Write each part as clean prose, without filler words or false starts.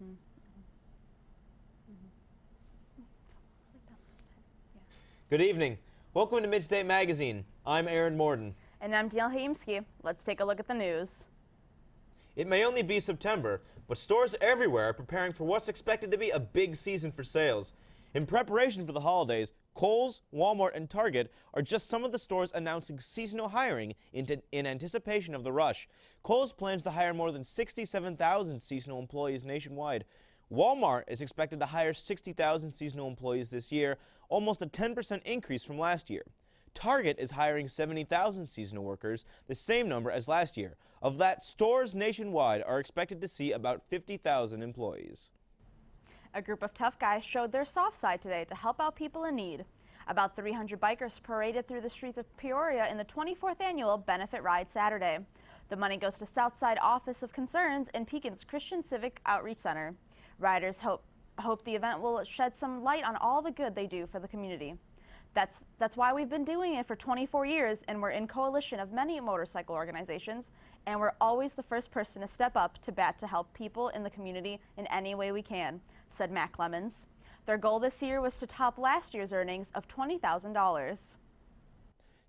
Mm-hmm. Good evening. Welcome to Midstate Magazine. I'm Aaron Morden. And I'm Danielle Haimski. Let's take a look at the news. It may only be September, but stores everywhere are preparing for what's expected to be a big season for sales. In preparation for the holidays, Kohl's, Walmart, and Target are just some of the stores announcing seasonal hiring in anticipation of the rush. Kohl's plans to hire more than 67,000 seasonal employees nationwide. Walmart is expected to hire 60,000 seasonal employees this year, almost a 10% increase from last year. Target is hiring 70,000 seasonal workers, the same number as last year. Of that, stores nationwide are expected to see about 50,000 employees. A group of tough guys showed their soft side today to help out people in need. About 300 bikers paraded through the streets of Peoria in the 24th annual Benefit Ride Saturday. The money goes to Southside Office of Concerns and Pekin's Christian Civic Outreach Center. Riders hope the event will shed some light on all the good they do for the community. That's why we've been doing it for 24 years, and we're in coalition of many motorcycle organizations, and we're always the first person to step up to bat to help people in the community in any way we can, said Mac Lemons. Their goal this year was to top last year's earnings of $20,000.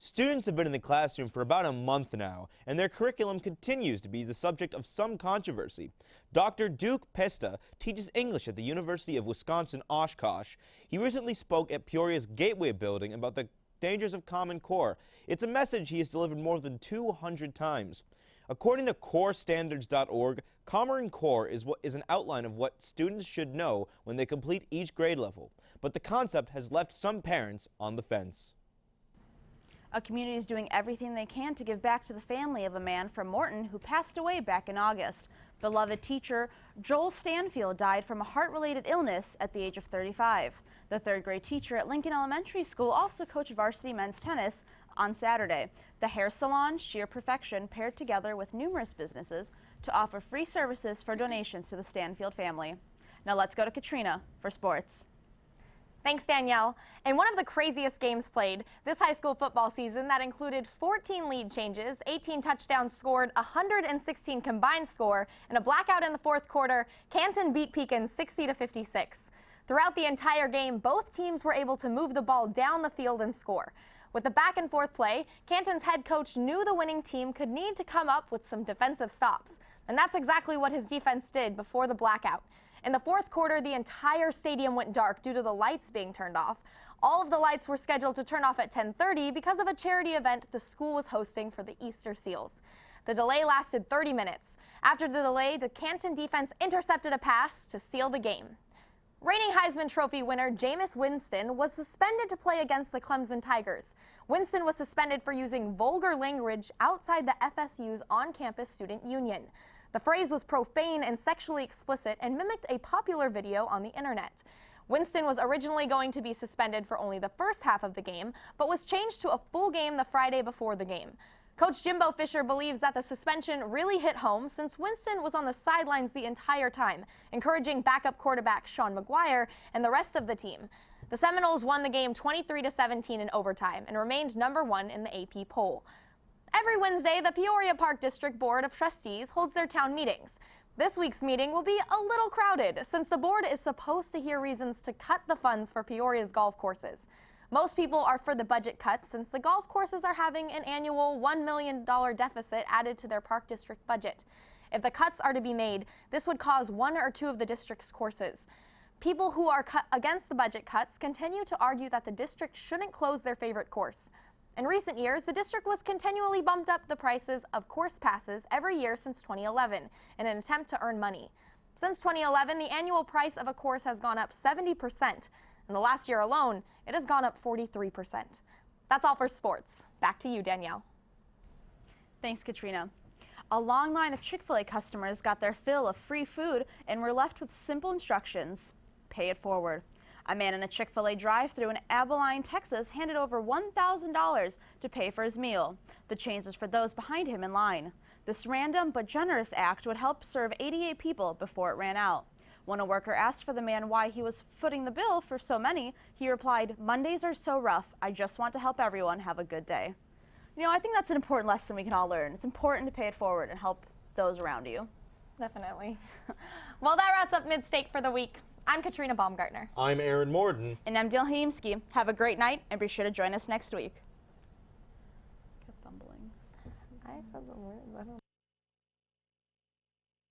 Students have been in the classroom for about a month now, and their curriculum continues to be the subject of some controversy. Dr. Duke Pesta teaches English at the University of Wisconsin-Oshkosh. He recently spoke at Peoria's Gateway building about the dangers of Common Core. It's a message he has delivered more than 200 times. According to corestandards.org, Common Core is an outline of what students should know when they complete each grade level, but the concept has left some parents on the fence. A community is doing everything they can to give back to the family of a man from Morton who passed away back in August. Beloved teacher Joel Stanfield died from a heart-related illness at the age of 35. The third-grade teacher at Lincoln Elementary School also coached varsity men's tennis on Saturday. The hair salon, Sheer Perfection, paired together with numerous businesses to offer free services for donations to the Stanfield family. Now let's go to Katrina for sports. Thanks, Danielle. In one of the craziest games played this high school football season that included 14 lead changes, 18 touchdowns scored, 116 combined score, and a blackout in the fourth quarter, Canton beat Pekin 60-56. Throughout the entire game, both teams were able to move the ball down the field and score. With the back and forth play, Canton's head coach knew the winning team could need to come up with some defensive stops. And that's exactly what his defense did before the blackout. In the fourth quarter, the entire stadium went dark due to the lights being turned off. All of the lights were scheduled to turn off at 10:30 because of a charity event the school was hosting for the Easter Seals. The delay lasted 30 minutes. After the delay, the Canton defense intercepted a pass to seal the game. Reigning Heisman Trophy winner Jameis Winston was suspended to play against the Clemson Tigers. Winston was suspended for using vulgar language outside the FSU's on-campus student union. The phrase was profane and sexually explicit and mimicked a popular video on the internet. Winston was originally going to be suspended for only the first half of the game, but was changed to a full game the Friday before the game. Coach Jimbo Fisher believes that the suspension really hit home since Winston was on the sidelines the entire time, encouraging backup quarterback Sean McGuire and the rest of the team. The Seminoles won the game 23-17 in overtime and remained #1 in the AP poll. Every Wednesday, the Peoria Park District Board of Trustees holds their town meetings. This week's meeting will be a little crowded since the board is supposed to hear reasons to cut the funds for Peoria's golf courses. Most people are for the budget cuts since the golf courses are having an annual $1 million deficit added to their park district budget. If the cuts are to be made, this would cause one or two of the district's courses. People who are against the budget cuts continue to argue that the district shouldn't close their favorite course. In recent years, the district was continually bumped up the prices of course passes every year since 2011 in an attempt to earn money. Since 2011, the annual price of a course has gone up 70%. In the last year alone, it has gone up 43%. That's all for sports. Back to you, Danielle. Thanks, Katrina. A long line of Chick-fil-A customers got their fill of free food and were left with simple instructions: pay it forward. A man in a Chick-fil-A drive-thru in Abilene, Texas, handed over $1,000 to pay for his meal. The change was for those behind him in line. This random but generous act would help serve 88 people before it ran out. When a worker asked for the man why he was footing the bill for so many, he replied, "Mondays are so rough. I just want to help everyone have a good day." You know, I think that's an important lesson we can all learn. It's important to pay it forward and help those around you. Definitely. Well, that wraps up Midstate for the week. I'm Katrina Baumgartner. I'm Aaron Morden. And I'm Dil Haimski. Have a great night and be sure to join us next week. Kept fumbling. I said the word, I don't know.